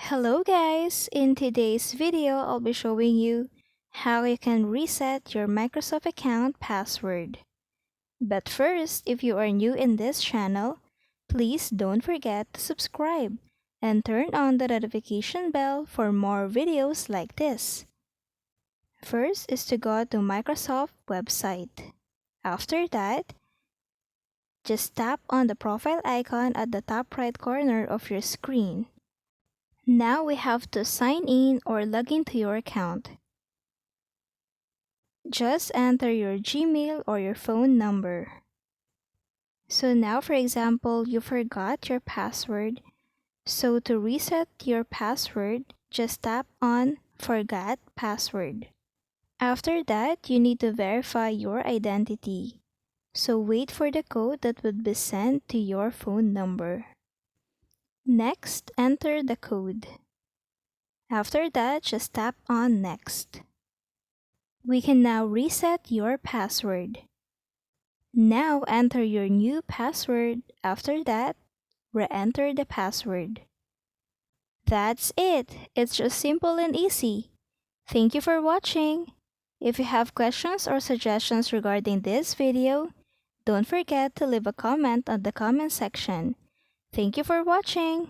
Hello guys! In today's video, I'll be showing you how you can reset your Microsoft account password. But first, if you are new in this channel, please don't forget to subscribe and turn on the notification bell for more videos like this. First is to go to Microsoft website. After that, just tap on the profile icon at the top right corner of your screen. Now we have to sign in or log into your account. Just enter your Gmail or your phone number. So now, for example, you forgot your password. So to reset your password, just tap on Forgot Password. After that, you need to verify your identity. So wait for the code that would be sent to your phone number. Next, enter the code. After that, just tap on Next. We can now reset your password. Now enter your new password. After that, re-enter the password. That's it. It's just simple and easy. Thank you for watching. If you have questions or suggestions regarding this video, don't forget to leave a comment on the comment section. Thank you for watching.